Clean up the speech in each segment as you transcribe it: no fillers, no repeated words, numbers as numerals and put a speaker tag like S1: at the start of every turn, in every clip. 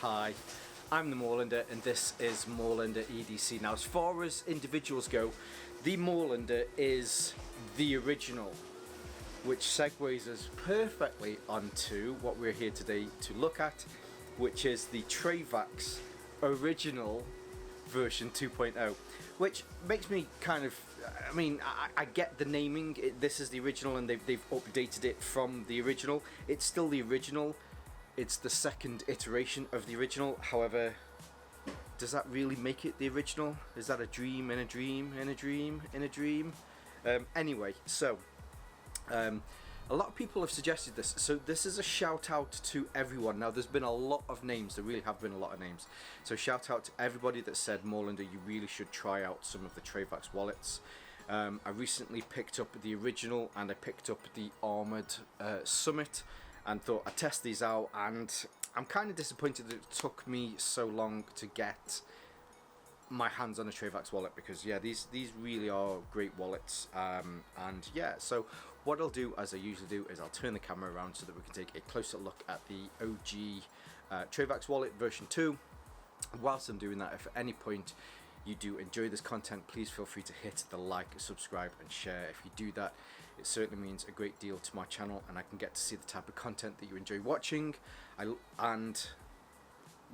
S1: Hi, I'm the Moorlander and this is Moorlander EDC. Now as far as individuals go, the Moorlander is the original, which segues us perfectly onto what we're here today to look at, which is the Trayvax original version 2.0, which makes me kind of, I mean, I get the naming. This is the original and they've updated it from the original. It's still the original. It's the second iteration of the original. However, does that really make it the original? Is that a dream in a dream in a dream in a dream? Anyway, so a lot of people have suggested this, so this is a shout out to everyone. Now there's been a lot of names, there really have been a lot of names, so shout out to everybody that said, Moorlander, you really should try out some of the Trayvax wallets. I recently picked up the original and I picked up the Armoured Summit and thought I'd test these out, and I'm kind of disappointed that it took me so long to get my hands on a Trayvax wallet, because yeah, these really are great wallets. And yeah, so what I'll do, as I usually do, is I'll turn the camera around so that we can take a closer look at the OG Trayvax wallet version 2. Whilst I'm doing that, if at any point you do enjoy this content, please feel free to hit the like, subscribe and share. If you do that, it certainly means a great deal to my channel and I can get to see the type of content that you enjoy watching. And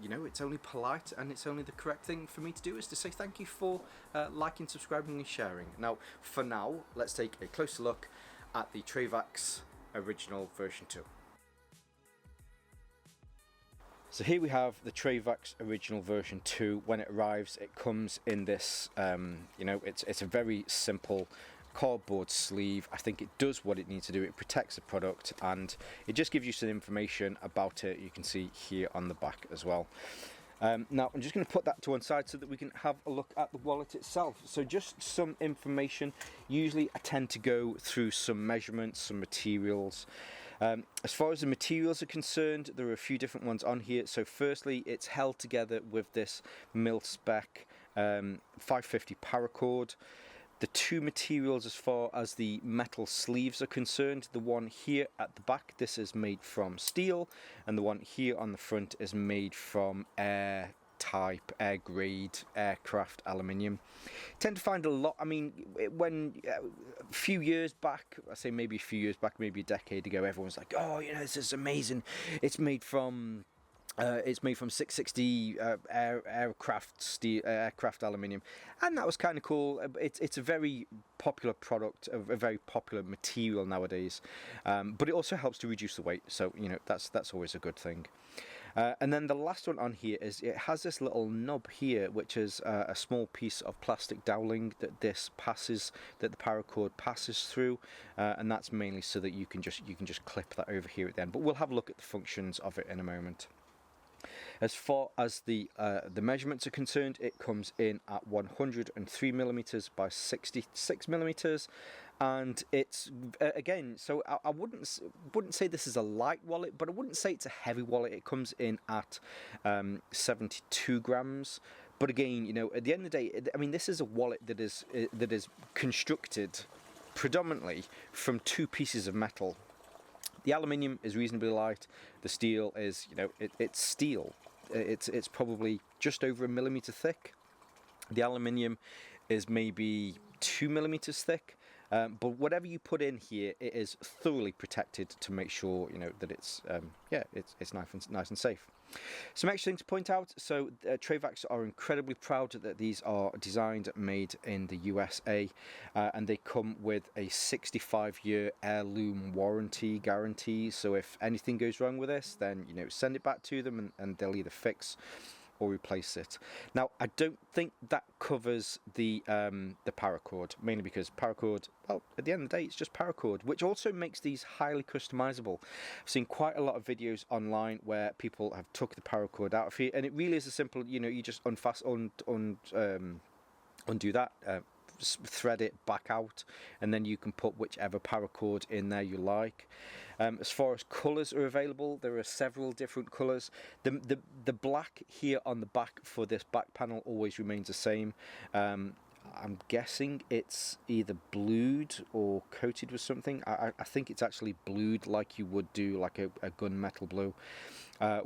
S1: you know, it's only polite and it's only the correct thing for me to do is to say thank you for liking, subscribing and sharing. Now, for now, let's take a closer look at the Trayvax original version 2. So here we have the Trayvax original version 2. When it arrives, it comes in this, you know, it's a very simple cardboard sleeve. I think it does what it needs to do. It protects the product and it just gives you some information about it. You can see here on the back as well. Now I'm just going to put that to one side so that we can have a look at the wallet itself. So just some information. Usually I tend to go through some measurements, some materials. As far as the materials are concerned, there are a few different ones on here. So firstly, it's held together with this mil-spec 550 paracord. The two materials as far as the metal sleeves are concerned, the one here at the back, this is made from steel, and the one here on the front is made from air grade aircraft aluminium. Tend to find a lot, I mean, when a few years back, I say maybe a few years back, maybe a decade ago, everyone's like, oh, you know, this is amazing, it's made from 660 aircraft steel, aircraft aluminium, and that was kind of cool. It's a very popular product, a very popular material nowadays, but it also helps to reduce the weight. So you know, that's always a good thing. And then the last one on here is it has this little knob here, which is a small piece of plastic doweling that the paracord passes through, and that's mainly so that you can just clip that over here at the end. But we'll have a look at the functions of it in a moment. As far as the measurements are concerned, it comes in at 103mm by 66mm, and it's again, so I wouldn't say this is a light wallet, but I wouldn't say it's a heavy wallet. It comes in at 72 grams. But again, you know, at the end of the day, I mean, this is a wallet that is constructed predominantly from two pieces of metal. The aluminium is reasonably light. The steel is, you know, it's steel. It's probably just over 1 millimeter thick. The aluminium is maybe 2 millimeters thick. But whatever you put in here, it is thoroughly protected to make sure, you know, that it's yeah, it's nice and safe. Some extra things to point out. So Trayvax are incredibly proud that these are designed, made in the USA, and they come with a 65-year heirloom warranty guarantee. So if anything goes wrong with this, then you know, send it back to them and they'll either fix or replace it. Now I don't think that covers the paracord, mainly because paracord, well, at the end of the day, it's just paracord, which also makes these highly customizable. I've seen quite a lot of videos online where people have took the paracord out of here, and it really is a simple, you know, you just undo that, thread it back out, and then you can put whichever paracord in there you like. As far as colours are available, there are several different colours. The black here on the back for this back panel always remains the same. I'm guessing it's either blued or coated with something. I think it's actually blued like you would do like a gunmetal blue.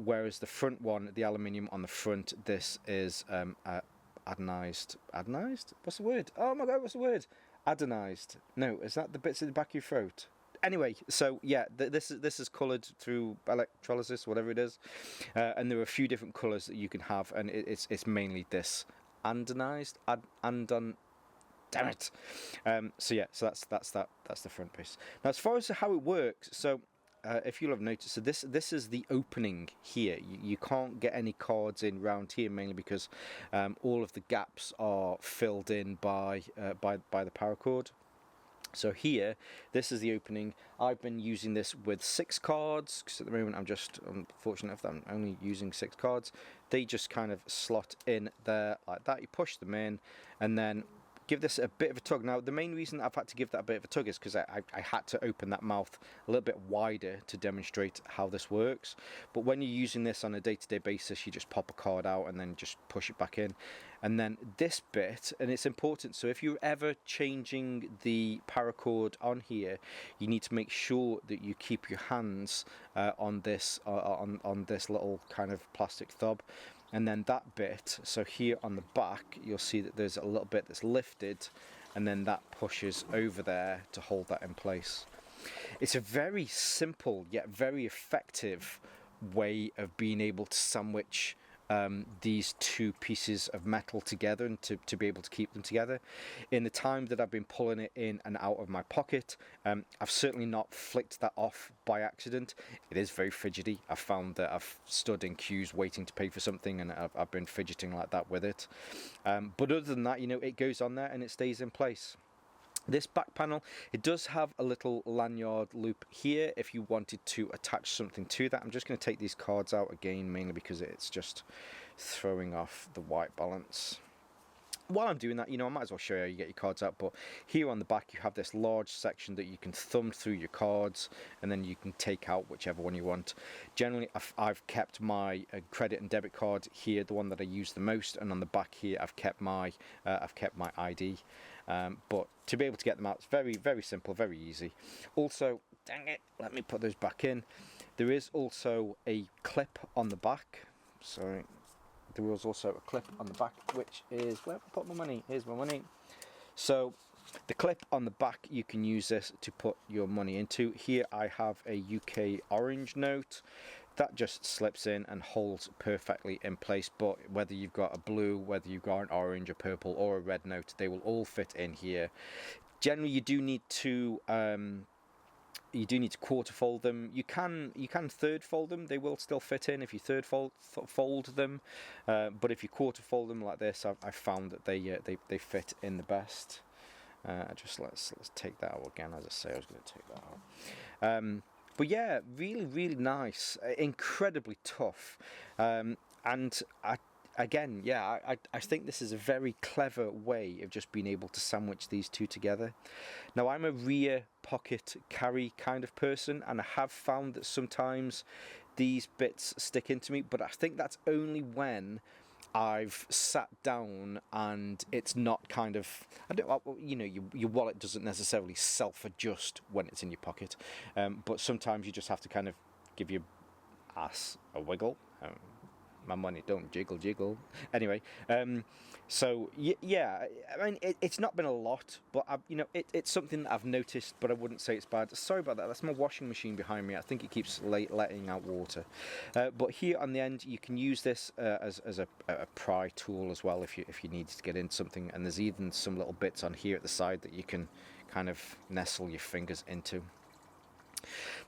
S1: Whereas the front one, the aluminium on the front, this is adenized. Adenized? What's the word? Oh my god, what's the word? Adenized. No, is that the bits at the back of your throat? Anyway, so yeah, this is coloured through electrolysis, whatever it is, and there are a few different colours that you can have, and it's mainly this anodized, andon. Damn it. So yeah, so that's the front piece. Now, as far as how it works, so if you'll have noticed, so this is the opening here. You can't get any cards in round here, mainly because all of the gaps are filled in by the paracord. So here, this is the opening. I've been using this with 6 cards, because at the moment I'm just unfortunate enough that I'm only using 6 cards. They just kind of slot in there like that. You push them in, and then give this a bit of a tug. Now, the main reason I've had to give that a bit of a tug is because I had to open that mouth a little bit wider to demonstrate how this works. But when you're using this on a day-to-day basis, you just pop a card out and then just push it back in. And then this bit, and it's important, so if you're ever changing the paracord on here, you need to make sure that you keep your hands on this little kind of plastic thumb. And then that bit, so here on the back, you'll see that there's a little bit that's lifted, and then that pushes over there to hold that in place. It's a very simple yet very effective way of being able to sandwich these two pieces of metal together, and to be able to keep them together. In the time that I've been pulling it in and out of my pocket, I've certainly not flicked that off by accident. It is very fidgety. I've found that I've stood in queues waiting to pay for something, and I've been fidgeting like that with it. But other than that, you know, it goes on there and it stays in place. This back panel, it does have a little lanyard loop here if you wanted to attach something to that. I'm just going to take these cards out again, mainly because it's just throwing off the white balance. While I'm doing that, you know, I might as well show you how you get your cards out. But here on the back, you have this large section that you can thumb through your cards, and then you can take out whichever one you want. Generally, I've kept my credit and debit card here, the one that I use the most, and on the back here, I've kept my ID. But to be able to get them out, it's very, very simple, very easy. Also, dang it, let me put those back in. There is also a clip on the back. Sorry. There was also a clip on the back, which is, where have I put my money? Here's my money. So the clip on the back, you can use this to put your money into. Here I have a UK orange note. That just slips in and holds perfectly in place, but whether you've got a blue, whether you've got an orange, a purple, or a red note, they will all fit in here. Generally, you do need to quarter fold them. You can third fold them; they will still fit in if you third fold them. But if you quarter fold them like this, I've found that they fit in the best. Let's take that out again. As I say, I was going to take that out. But yeah, really, really nice, incredibly tough, and I think this is a very clever way of just being able to sandwich these two together. Now, I'm a rear pocket carry kind of person, and I have found that sometimes these bits stick into me, but I think that's only when I've sat down and it's not kind of, your wallet doesn't necessarily self-adjust when it's in your pocket, but sometimes you just have to kind of give your ass a wiggle. My money don't jiggle. Anyway, so yeah, I mean, it's not been a lot, but it's something that I've noticed, but I wouldn't say it's bad. Sorry about that. That's my washing machine behind me. I think it keeps letting out water. But here on the end, you can use this as a pry tool as well if you need to get in something. And there's even some little bits on here at the side that you can kind of nestle your fingers into.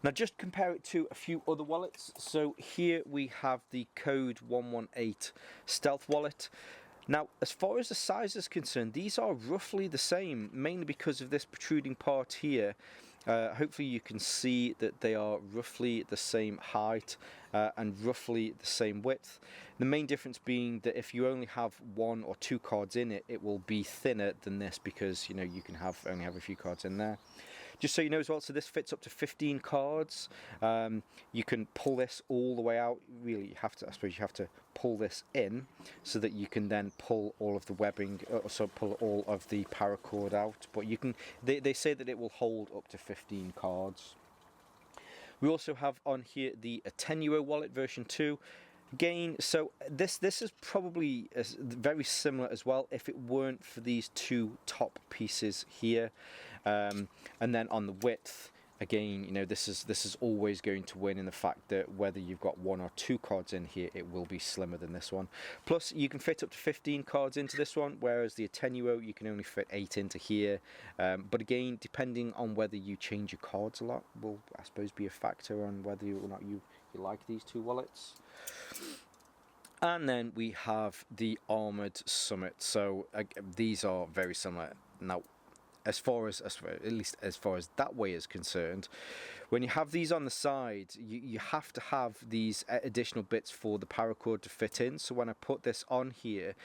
S1: Now, just compare it to a few other wallets. So here we have the Code 118 Stealth wallet. Now, as far as the size is concerned, these are roughly the same, mainly because of this protruding part here. Hopefully you can see that they are roughly the same height and roughly the same width. The main difference being that if you only have 1 or 2 cards in it, it will be thinner than this because you can only have a few cards in there. Just so you know as well, so this fits up to 15 cards. You can pull this all the way out. Really, you have to, I suppose you have to pull this in so that you can then pull all of the webbing, so pull all of the paracord out. But you can, they say that it will hold up to 15 cards. We also have on here the Attenuo wallet version 2. Again, so this is probably very similar as well if it weren't for these two top pieces here, and then on the width, again, you know, this is always going to win in the fact that whether you've got 1 or 2 cards in here, it will be slimmer than this one. Plus, you can fit up to 15 cards into this one, whereas the Attenuo, you can only fit 8 into here. But again, depending on whether you change your cards a lot, will, I suppose, be a factor on whether or not you like these two wallets. And then we have the Armored Summit. So these are very similar. Now, as far as at least as far as that way is concerned, when you have these on the side, you have to have these additional bits for the paracord to fit in. So when I put this on here,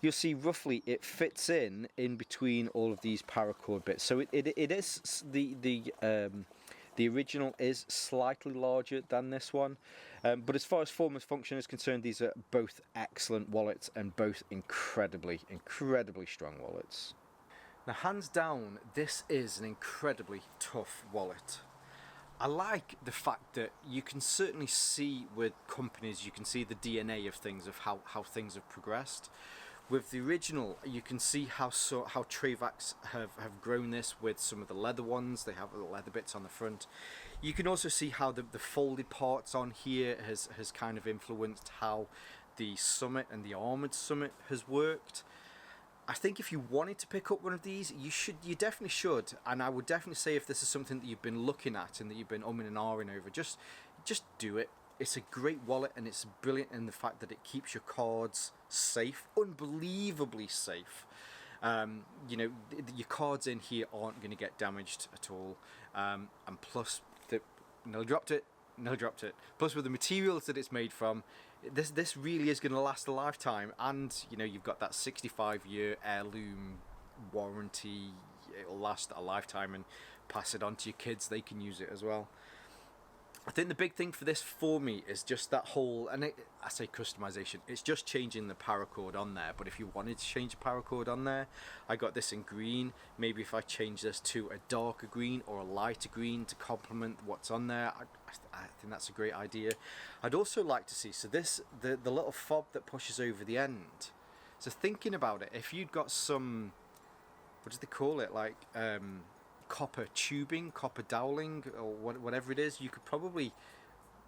S1: you'll see roughly it fits in between all of these paracord bits. So it is the original is slightly larger than this one, but as far as form and function is concerned, these are both excellent wallets and both incredibly strong wallets. Now, hands down, this is an incredibly tough wallet. I like the fact that you can certainly see with companies, you can see the DNA of things, of how things have progressed. With the original, you can see how Trayvax have grown this with some of the leather ones. They have the leather bits on the front. You can also see how the folded parts on here has kind of influenced how the Summit and the Armored Summit has worked. I think if you wanted to pick up one of these, you definitely should, and I would definitely say if this is something that you've been looking at and that you've been umming and ahhing over, just do it. It's a great wallet, and it's brilliant in the fact that it keeps your cards safe, unbelievably safe. You know, your cards in here aren't going to get damaged at all, and plus, nearly dropped it. Plus, with the materials that it's made from, this really is going to last a lifetime, and you know, you've got that 65-year heirloom warranty. It'll last a lifetime, and pass it on to your kids. They can use it as well. I think the big thing for this for me is just that whole, and I say customization, it's just changing the paracord on there. But if you wanted to change the paracord on there, I got this in green. Maybe if I change this to a darker green or a lighter green to complement what's on there, I think that's a great idea. I'd also like to see, so this, the little fob that pushes over the end. So thinking about it, if you'd got some, what do they call it, like copper tubing, copper doweling, or whatever it is, you could probably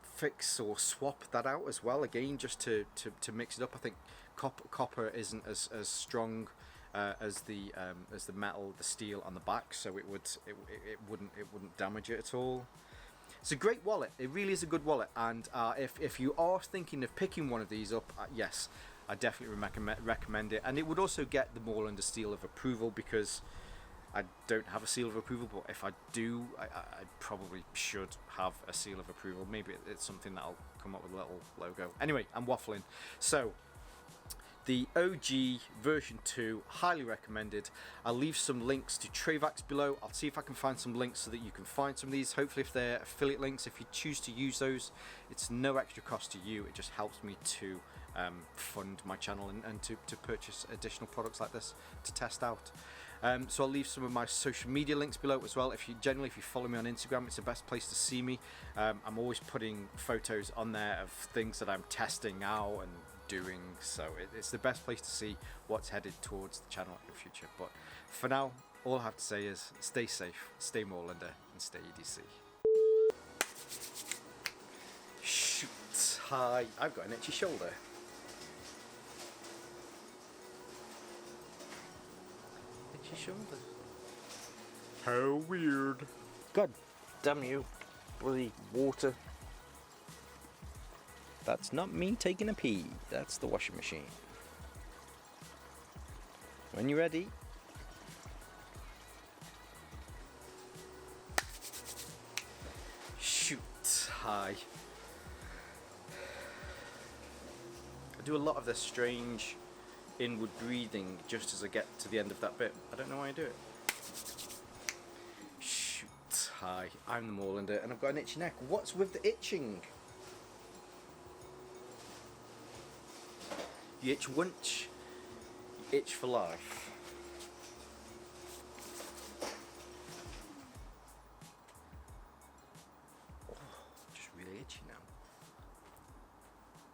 S1: fix or swap that out as well, again, just to mix it up. I think copper isn't as strong as the metal, the steel on the back, so it wouldn't damage it at all. It's a great wallet. It really is a good wallet, and if you are thinking of picking one of these up, yes, I definitely recommend it. And it would also get them all under seal of approval, because I don't have a seal of approval, but if I do, I probably should have a seal of approval. Maybe it's something that I'll come up with a little logo. Anyway, I'm waffling. So, the OG version 2, highly recommended. I'll leave some links to Trayvax below. I'll see if I can find some links so that you can find some of these. Hopefully, if they're affiliate links, if you choose to use those, it's no extra cost to you. It just helps me to fund my channel and to purchase additional products like this to test out. So I'll leave some of my social media links below as well. If you follow me on Instagram, it's the best place to see me. I'm always putting photos on there of things that I'm testing out and doing, so it's the best place to see what's headed towards the channel in the future. But for now, all I have to say is stay safe, stay Moorlander, and stay EDC. Shoot, hi, I've got an itchy shoulder. Shoulder. How weird. God damn you, bloody water. That's not me taking a pee, that's the washing machine. When you're ready. Shoot, hi. I do a lot of this strange inward breathing just as I get to the end of that bit. I don't know why I do it. Shoot. Hi, I'm the Moorlander and I've got an itchy neck. What's with the itching? You itch once, you itch for life.